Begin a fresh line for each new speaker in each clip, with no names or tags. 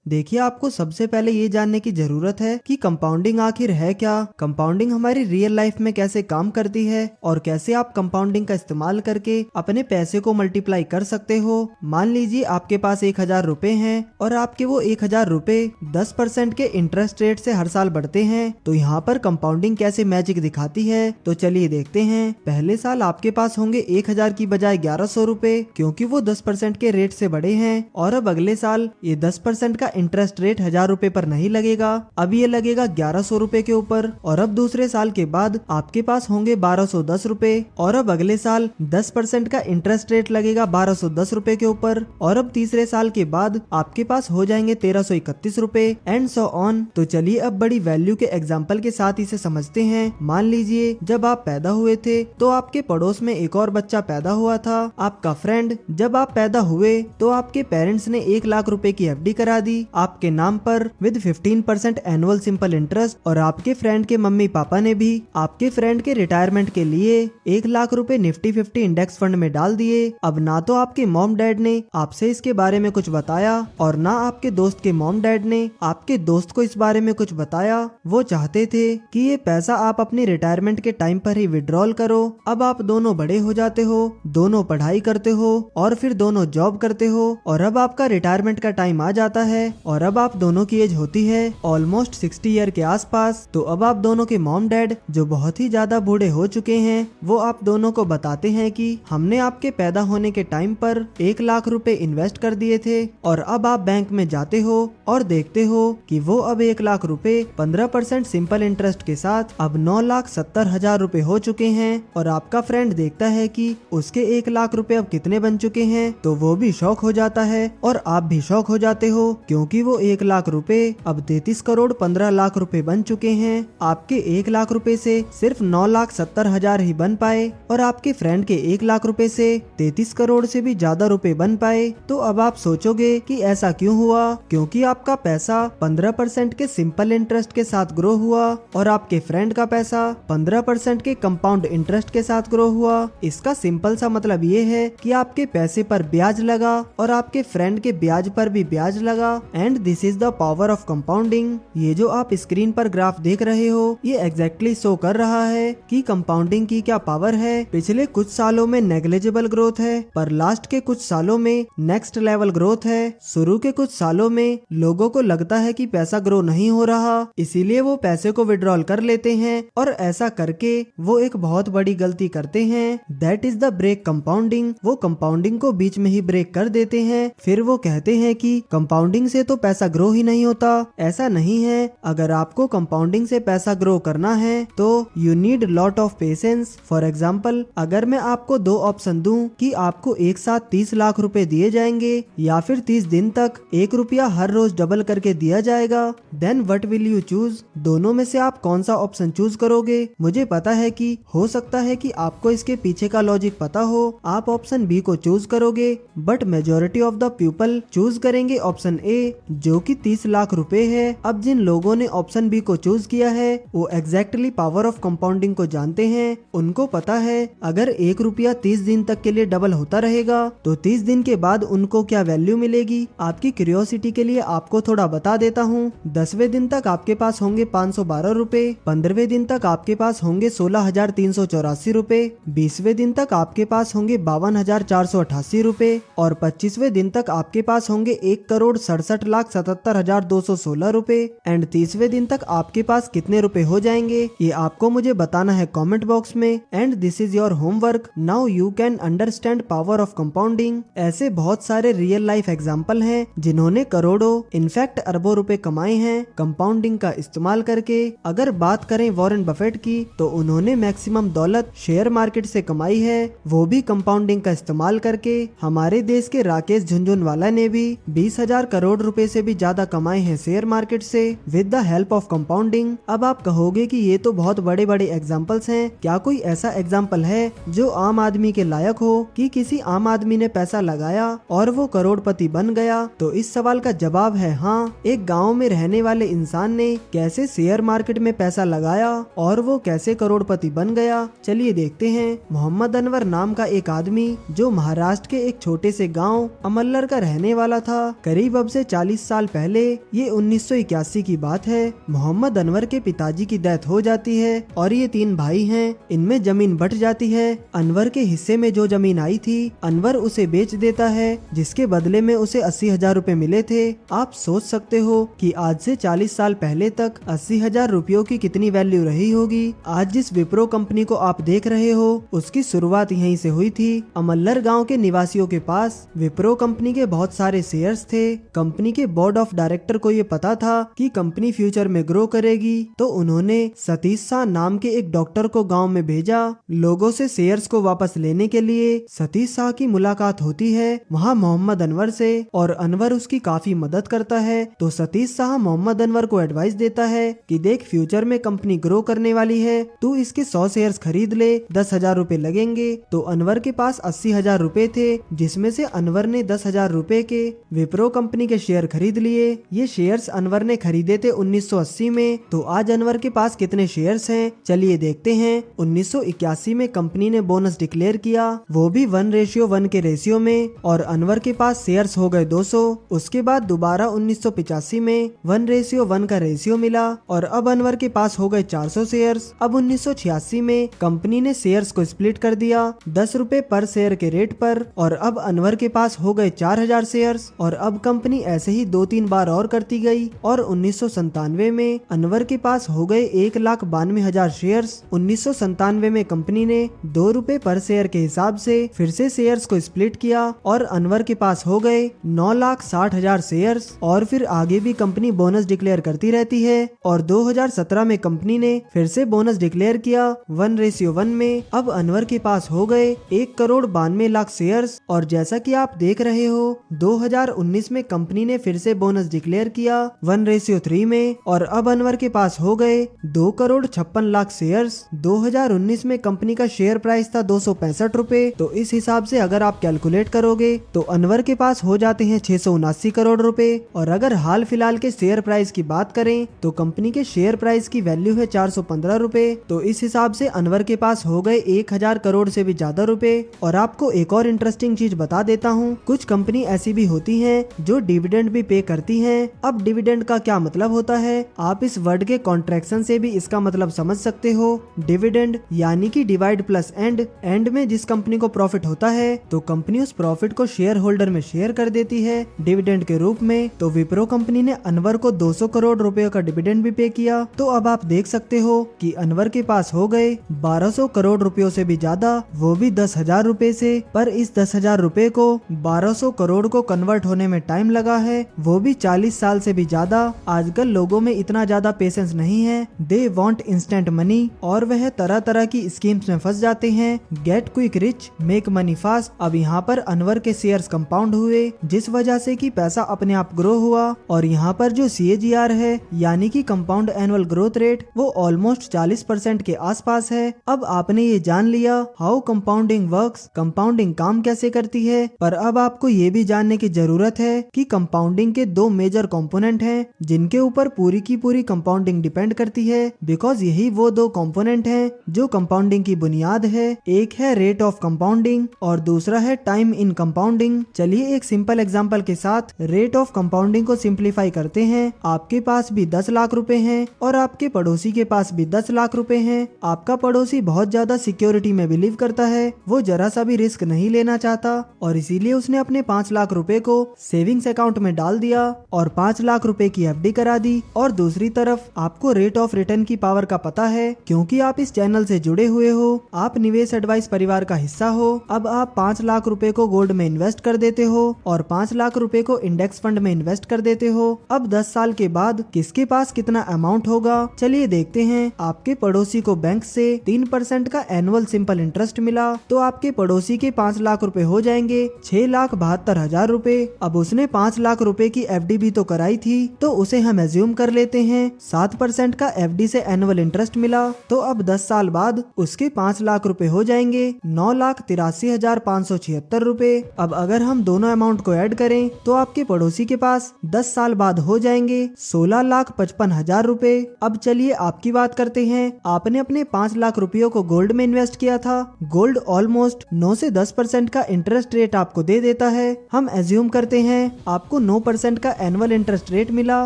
देखिए, आपको सबसे पहले ये जानने की जरूरत है कि कंपाउंडिंग आखिर है क्या, कंपाउंडिंग हमारी रियल लाइफ में कैसे काम करती है और कैसे आप कंपाउंडिंग का इस्तेमाल करके अपने पैसे को मल्टीप्लाई कर सकते हो। मान लीजिए आपके पास 1000 रुपए हैं और आपके वो 1000 रुपए 10% के इंटरेस्ट रेट से हर साल बढ़ते हैं। तो यहाँ पर कंपाउंडिंग कैसे मैजिक दिखाती है, तो चलिए देखते हैं। पहले साल आपके पास होंगे 1000 की बजाय 1100 रुपए, क्योंकि वो 10% के रेट से बढ़े हैं। और अब अगले साल ये 10% का इंटरेस्ट रेट 1000 रुपए पर नहीं लगेगा, अब ये लगेगा 1100 रुपए के ऊपर। और अब दूसरे साल के बाद आपके पास होंगे 1210 रुपए, और अब अगले साल 10% का इंटरेस्ट रेट लगेगा 1210 रुपए के ऊपर। और अब तीसरे साल के बाद आपके पास हो जाएंगे 1331 रुपए एंड सो ऑन। तो चलिए अब बड़ी वैल्यू के एग्जाम्पल के साथ इसे समझते हैं। मान लीजिए जब आप पैदा हुए थे तो आपके पड़ोस में एक और बच्चा पैदा हुआ था, आपका फ्रेंड। जब आप पैदा हुए तो आपके पेरेंट्स ने 1 लाख रुपए की एफडी करा दी आपके नाम पर विद 15% एनुअल सिंपल इंटरेस्ट। और आपके फ्रेंड के मम्मी पापा ने भी आपके फ्रेंड के रिटायरमेंट के लिए 1 लाख रुपए निफ्टी 50 इंडेक्स फंड में डाल दिए। अब ना तो आपके मॉम डैड ने आपसे इसके बारे में कुछ बताया और ना आपके दोस्त के मॉम डैड ने आपके दोस्त को इस बारे में कुछ बताया। वो चाहते थे कि ये पैसा आप अपनी रिटायरमेंट के टाइम पर ही विड्रॉल करो। अब आप दोनों बड़े हो जाते हो, दोनों पढ़ाई करते हो और फिर दोनों जॉब करते हो, और अब आपका रिटायरमेंट का टाइम आ जाता है और अब आप दोनों की एज होती है ऑलमोस्ट 60 ईयर के आसपास। तो अब आप दोनों के मॉम डैड जो बहुत ही ज्यादा बूढ़े हो चुके हैं, वो आप दोनों को बताते हैं कि हमने आपके पैदा होने के टाइम पर 1 लाख रुपए इन्वेस्ट कर दिए थे। और अब आप बैंक में जाते हो और देखते हो कि वो अब 1 लाख रुपए 15% सिंपल इंटरेस्ट के साथ अब 9,70,000 रुपए हो चुके हैं। और आपका फ्रेंड देखता है कि उसके 1 लाख रुपए अब कितने बन चुके हैं, तो वो भी शॉक हो जाता है और आप भी शॉक हो जाते हो, क्योंकि वो 1 लाख रुपए अब 33 करोड़ 15 लाख रुपए बन चुके हैं। आपके 1 लाख रुपए से सिर्फ 9,70,000 ही बन पाए और आपके फ्रेंड के 1 लाख रुपए से 33 करोड़ से भी ज्यादा रुपए बन पाए। तो अब आप सोचोगे कि ऐसा क्यों हुआ, क्योंकि आपका पैसा 15% के सिंपल इंटरेस्ट के साथ ग्रो हुआ और आपके फ्रेंड का पैसा 15% के कंपाउंड इंटरेस्ट के साथ ग्रो हुआ। इसका सिंपल सा मतलब ये है कि आपके पैसे पर ब्याज लगा और आपके फ्रेंड के ब्याज पर भी ब्याज लगा। And this is the power of compounding. ये जो आप स्क्रीन पर ग्राफ देख रहे हो, ये एग्जैक्टली शो कर रहा है कि कंपाउंडिंग की क्या पावर है। पिछले कुछ सालों में नेग्लिजिबल ग्रोथ है, पर लास्ट के कुछ सालों में नेक्स्ट लेवल ग्रोथ है। शुरू के कुछ सालों में लोगों को लगता है कि पैसा ग्रो नहीं हो रहा, इसीलिए वो पैसे को विड्रॉल कर लेते हैं और ऐसा करके वो एक बहुत बड़ी गलती करते हैं। That is the break compounding. वो कंपाउंडिंग को बीच में ही ब्रेक कर देते हैं। फिर वो कहते हैं कि कंपाउंडिंग से तो पैसा ग्रो ही नहीं होता। ऐसा नहीं है। अगर आपको कंपाउंडिंग से पैसा ग्रो करना है तो you need lot of patience. For example, अगर मैं आपको 2 ऑप्शन दूं कि आपको एक साथ 30 लाख रुपए दिए जाएंगे या फिर 30 दिन तक 1 रुपया हर रोज डबल करके दिया जाएगा, then what will you choose? दोनों में से आप कौन सा ऑप्शन चूज करोगे? मुझे पता है कि हो सकता है कि आपको इसके पीछे का लॉजिक पता हो, आप ऑप्शन बी को चूज करोगे, but majority of the people choose करेंगे ऑप्शन ए, जो कि 30 लाख रुपए है। अब जिन लोगों ने ऑप्शन बी को चूज किया है वो एग्जैक्टली पावर ऑफ कंपाउंडिंग को जानते हैं। उनको पता है अगर 1 रुपया 30 दिन तक के लिए डबल होता रहेगा तो 30 दिन के बाद उनको क्या वैल्यू मिलेगी। आपकी क्यूरियोसिटी के लिए आपको थोड़ा बता देता हूँ। 10वें दिन तक आपके पास होंगे 512 रुपए, 15वें दिन तक आपके पास होंगे 16,384 रुपए, 20वें दिन तक आपके पास होंगे 52,488 रुपए और 25वें दिन तक आपके पास होंगे 1,67,77,216 रुपए। एंड 30वें दिन तक आपके पास कितने रुपए हो जाएंगे ये आपको मुझे बताना है कमेंट बॉक्स में। And this is your homework. Now you can understand power of compounding. ऐसे बहुत सारे रियल लाइफ एग्जांपल हैं जिन्होंने करोड़ों इनफैक्ट अरबों रुपए कमाए हैं कंपाउंडिंग का इस्तेमाल करके। अगर बात करें वॉरेन बफेट की तो उन्होंने मैक्सिमम दौलत शेयर मार्केट से कमाई है, वो भी कंपाउंडिंग का इस्तेमाल करके। हमारे देश के राकेश झुनझुनवाला ने भी 20,000 करोड़ रुपए से भी ज्यादा कमाए हैं शेयर मार्केट से with the help of compounding. अब आप कहोगे कि ये तो बहुत बड़े बड़े एग्जाम्पल्स हैं, क्या कोई ऐसा एग्जाम्पल है जो आम आदमी के लायक हो कि किसी आम आदमी ने पैसा लगाया और वो करोड़पति बन गया? तो इस सवाल का जवाब है हाँ। एक गाँव में रहने वाले इंसान ने कैसे शेयर मार्केट में पैसा लगाया और वो कैसे करोड़पति बन गया, चलिए देखते हैं। मोहम्मद अनवर नाम का एक आदमी जो महाराष्ट्र के एक छोटे से गांव अमल्लर का रहने वाला था, करीब अब से 40 साल पहले, ये 1981 की बात है, मोहम्मद अनवर के पिताजी की डेथ हो जाती है और ये 3 भाई हैं। इनमें जमीन बट जाती है। अनवर के हिस्से में जो जमीन आई थी, अनवर उसे बेच देता है, जिसके बदले में उसे 80,000 रुपए मिले थे। आप सोच सकते हो कि आज से 40 साल पहले तक 80,000 रुपयों की कितनी वैल्यू रही होगी। आज जिस विप्रो कंपनी को आप देख रहे हो, उसकी शुरुआत यहीं से हुई थी। अमल्लर गांव के निवासियों के पास विप्रो कंपनी के बहुत सारे शेयर्स थे। कंपनी के बोर्ड ऑफ डायरेक्टर को ये पता था कि कंपनी फ्यूचर में ग्रो करेगी, तो उन्होंने सतीश शाह नाम के एक डॉक्टर को गांव में भेजा। लोगों से शेयर्स को वापस लेने के लिए सतीश शाह की मुलाकात होती है वहाँ मोहम्मद अनवर से, और अनवर उसकी काफी मदद करता है। तो सतीश शाह मोहम्मद अनवर को एडवाइस देता है कि देख, फ्यूचर में कंपनी ग्रो करने वाली है, तू इसके 100 शेयर्स खरीद ले, 10,000 रुपए लगेंगे। तो अनवर के पास 80,000 रुपए थे, जिसमें से अनवर ने 10,000 रुपए के विप्रो कंपनी के शेयर खरीद लिए। ये शेयर्स अनवर ने खरीदे थे 1980 में। तो आज अनवर के पास कितने शेयर्स हैं, चलिए देखते हैं। 1981 में कंपनी ने बोनस डिक्लेयर किया, वो भी 1:1 के रेशियो में, और अनवर के पास शेयर्स हो गए 200। उसके बाद दोबारा 1985 में 1:1 का रेशियो मिला, और अब अनवर के पास हो गए 400 शेयर्स। अब 1986 में कंपनी ने शेयर्स को स्प्लिट कर दिया 10 रुपए पर शेयर के रेट पर, और अब अनवर के पास हो गए 4,000 शेयर्स। और अब कंपनी ऐसे ही 2-3 बार और करती गई, और 1997 में अनवर के पास हो गए 1,92,000 शेयर्स। 1997 में कंपनी ने 2 रुपए पर शेयर के हिसाब से फिर से शेयर्स को स्प्लिट किया, और अनवर के पास हो गए 9,60,000 शेयर्स। और फिर आगे भी कंपनी बोनस डिक्लेयर करती रहती है, और 2017 में कंपनी ने फिर से बोनस डिक्लेयर किया 1:1 में। अब अनवर के पास हो गए 1,92,00,000 शेयर्स। और जैसा कि आप देख रहे हो, 2019 में कंपनी ने फिर से बोनस डिक्लेयर किया 1:3 में, और अब अनवर के पास हो गए 2,56,00,000 शेयर्स। 2019 में कंपनी का शेयर प्राइस था 265 रुपए। तो इस हिसाब से अगर आप कैलकुलेट करोगे तो अनवर के पास हो जाते हैं 679 करोड़ रुपए। और अगर हाल फिलहाल के शेयर प्राइस की बात करें तो कंपनी के शेयर प्राइस की वैल्यू है 415 रुपए। तो इस हिसाब से अनवर के पास हो गए 1,000 करोड़ से भी ज्यादा रुपए। और आपको एक और इंटरेस्टिंग चीज बता देता हूँ, कुछ कंपनी ऐसी भी होती है जो डिविडेंड भी पे करती है। अब डिविडेंड का क्या मतलब होता है, आप इस वर्ड के कॉन्ट्रैक्शन से भी इसका मतलब समझ सकते हो। डिविडेंड यानी कि डिवाइड प्लस एंड। एंड में जिस कंपनी को प्रॉफिट होता है तो कंपनी उस प्रॉफिट को शेयर होल्डर में शेयर कर देती है डिविडेंड के रूप में। तो विप्रो कंपनी ने अनवर को 200 करोड़ रुपए का डिविडेंड भी पे किया। तो अब आप देख सकते हो कि अनवर के पास हो गए 1200 करोड़ रुपयों से भी ज्यादा, वो भी 10,000 रुपए से। पर इस 10,000 रुपए को 1200 करोड़ को कन्वर्ट होने में टाइम लगा है, वो भी 40 साल से भी ज्यादा। आजकल लोगों में इतना ज्यादा पेशेंस नहीं है, दे वांट इंस्टेंट मनी, और वह तरह तरह की स्कीम्स में फंस जाते हैं। Get quick rich, make money fast. अब यहाँ पर अनवर के शेयर्स कंपाउंड हुए, जिस वजह से कि पैसा अपने आप ग्रो हुआ। और यहाँ पर जो CAGR है यानी कि कंपाउंड एनुअल ग्रोथ रेट, वो ऑलमोस्ट 40% के आसपास है। अब आपने ये जान लिया हाउ कंपाउंडिंग वर्क्स, कंपाउंडिंग काम कैसे करती है। पर अब आपको ये भी जानने की जरूरत है कि कंपाउंडिंग के 2 मेजर कंपोनेंट हैं जिनके ऊपर पूरी की पूरी कंपाउंडिंग डिपेंड करती है, बिकॉज यही वो 2 कंपोनेंट हैं जो कंपाउंडिंग की बुनियाद है। एक है रेट ऑफ कंपाउंडिंग और दूसरा है टाइम इन कंपाउंडिंग। चलिए एक सिंपल एग्जांपल के साथ रेट ऑफ कंपाउंडिंग को सिंप्लीफाई करते हैं। आपके पास भी 10 लाख रुपए हैं और आपके पड़ोसी के पास भी 10 लाख रुपए हैं। आपका पड़ोसी बहुत ज्यादा सिक्योरिटी में बिलीव करता है, वो जरा सा भी रिस्क नहीं लेना चाहता, और इसीलिए उसने अपने 5 लाख रुपए को सेविंग्स अकाउंट में डाल दिया और 5 लाख रुपए की FD करा दी। और दूसरी तरफ आपको रेट ऑफ रिटर्न की पावर का पता है, क्योंकि आप इस चैनल से जुड़े हुए हो, आप निवेश एडवाइस परिवार का हिस्सा हो। अब आप 5 लाख रुपए को गोल्ड में इन्वेस्ट कर देते हो और 5 लाख रुपए को इंडेक्स फंड में इन्वेस्ट कर देते हो। अब 10 साल के बाद किसके पास कितना अमाउंट होगा, चलिए देखते हैं। आपके पड़ोसी को बैंक से 3% का एनुअल सिंपल इंटरेस्ट मिला, तो आपके पड़ोसी के 5 लाख रुपए हो जाएंगे 6,72,000 रुपए। अब उसने 5 लाख रुपए की FD भी तो कराई थी, तो उसे हम एज्यूम कर लेते हैं 7% का FD से एनुअल इंटरेस्ट मिला। तो अब 10 साल बाद उसके 5 लाख रुपए हो जाएंगे 9,83,576 रुपए। अब अगर हम दोनों अमाउंट को ऐड करें तो आपके पड़ोसी के पास 10 साल बाद हो जाएंगे 16,55,000 रुपए। अब चलिए आपकी बात करते हैं। आपने अपने 5 लाख रुपयों को गोल्ड में इन्वेस्ट किया था। गोल्ड ऑलमोस्ट 9 से 10% का इंटरेस्ट रेट आपको दे देता है। हम एज्यूम करते हैं आपको 9% का एनुअल इंटरेस्ट रेट मिला,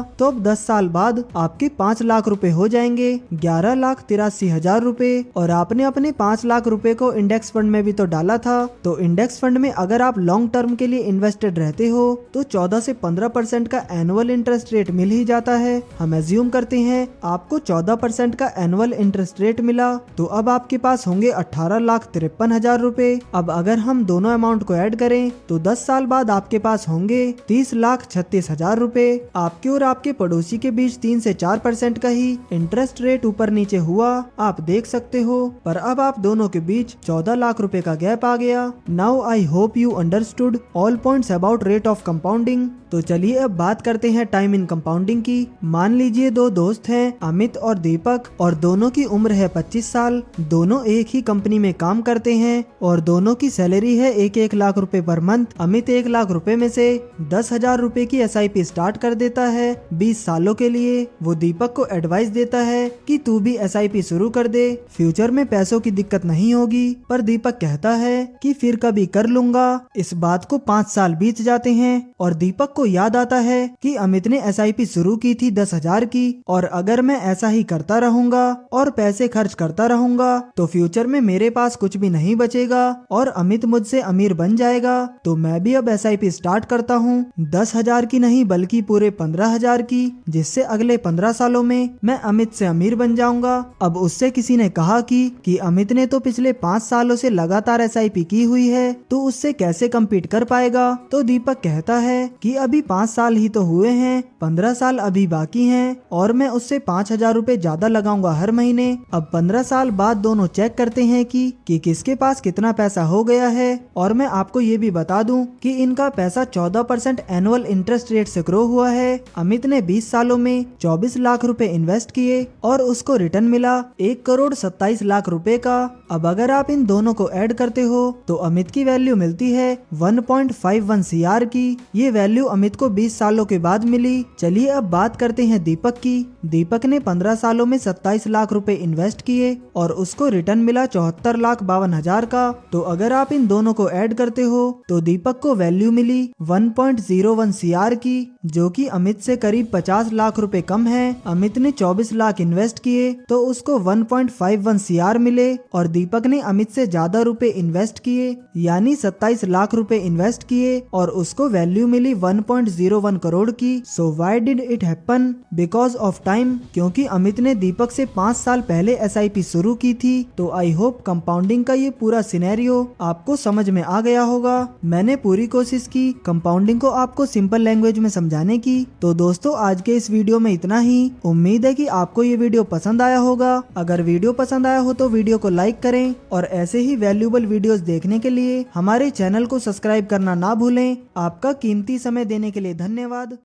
तो अब 10 साल बाद आपके 5 लाख रुपए हो जाएंगे 11,83,000 रुपए। और आपने अपने 5 लाख रुपए को इंडेक्स फंड में भी तो डाला था, तो इंडेक्स फंड में अगर आप लॉन्ग टर्म के लिए इन्वेस्टेड रहते हो तो 14 से 15% का एनुअल इंटरेस्ट रेट मिल ही जाता है। हम एज्यूम करते हैं आपको 14% का एनुअल इंटरेस्ट रेट मिला, तो अब आपके पास होंगे 18,53,000 रुपए। अब अगर हम दोनों अमाउंट को ऐड करें तो 10 साल बाद आपके पास होंगे 30,36,000 रुपए। आपके और आपके पड़ोसी के बीच 3 से 4% का ही इंटरेस्ट रेट ऊपर नीचे हुआ, आप देख सकते हो, पर अब आप दोनों के बीच 14 लाख रुपए का गैप आ गया। Now I hope you understood all points about rate of compounding. तो चलिए अब बात करते हैं टाइम इन कंपाउंडिंग की। मान लीजिए दो दोस्त हैं, अमित और दीपक, और दोनों की उम्र है 25 साल। दोनों एक ही कंपनी में काम करते हैं और दोनों की सैलरी है 1-1 लाख रुपए पर मंथ। अमित 1 लाख रुपए में से 10,000 रुपए की SIP स्टार्ट कर देता है 20 सालों के लिए। वो दीपक को एडवाइस देता है कि तू भी SIP शुरू कर दे, फ्यूचर में पैसों की दिक्कत नहीं होगी। पर दीपक कहता है कि फिर कभी कर लूंगा। इस बात को 5 साल बीत जाते हैं और दीपक को याद आता है कि अमित ने SIP शुरू की थी 10,000 की, और अगर मैं ऐसा ही करता रहूंगा और पैसे खर्च करता रहूंगा तो फ्यूचर में मेरे पास कुछ भी नहीं बचेगा और अमित मुझसे अमीर बन जाएगा। तो मैं भी अब SIP स्टार्ट करता हूँ, 10,000 की नहीं बल्कि पूरे 15,000 की, जिससे अगले 15 सालों में मैं अमित से अमीर बन जाऊंगा। अब उससे किसी ने कहा कि अमित ने तो पिछले 5 सालों से लगातार SIP की हुई है, तो उससे कैसे कम्पीट कर पाएगा। तो दीपक कहता है कि अभी 5 साल ही तो हुए हैं, 15 साल अभी बाकी हैं और मैं उससे 5,000 रुपए ज्यादा लगाऊंगा हर महीने। अब 15 साल बाद दोनों चेक करते हैं कि किसके पास कितना पैसा हो गया है। और मैं आपको ये भी बता दूं कि इनका पैसा 14% एनुअल इंटरेस्ट रेट से ग्रो हुआ है। अमित ने 20 सालों में 24 लाख रुपए इन्वेस्ट किए और उसको रिटर्न मिला 1,27,00,000 रुपए का। अब अगर आप इन दोनों को ऐड करते हो तो अमित की वैल्यू मिलती है 1.51 CR की। ये वैल्यू अमित को 20 सालों के बाद मिली। चलिए अब बात करते हैं दीपक की। दीपक ने 15 सालों में 27 लाख रुपए इन्वेस्ट किए और उसको रिटर्न मिला 74,52,000 का। तो अगर आप इन दोनों को ऐड करते हो तो दीपक को वैल्यू मिली 1.01 CR की, जो कि अमित से करीब 50 लाख रुपए कम है। अमित ने 24 लाख इन्वेस्ट किए तो उसको 1.51 CR मिले और दीपक ने अमित से ज्यादा रुपए इन्वेस्ट किए, यानी 27 लाख रुपए इन्वेस्ट किए और उसको वैल्यू मिली 1.01 करोड़ की। So why did it happen? Because of time, क्योंकि अमित ने दीपक से 5 साल पहले SIP शुरू की थी। तो आई होप कंपाउंडिंग का ये पूरा सिनेरियो आपको समझ में आ गया होगा। मैंने पूरी कोशिश की कंपाउंडिंग को आपको सिंपल लैंग्वेज में समझाने की। तो दोस्तों आज के इस वीडियो में इतना ही। उम्मीद है कि आपको ये वीडियो पसंद आया होगा। अगर वीडियो पसंद आया हो तो वीडियो को लाइक करें और ऐसे ही वैल्यूएबल वीडियोस देखने के लिए हमारे चैनल को सब्सक्राइब करना ना भूलें। आपका कीमती समय देने के लिए धन्यवाद।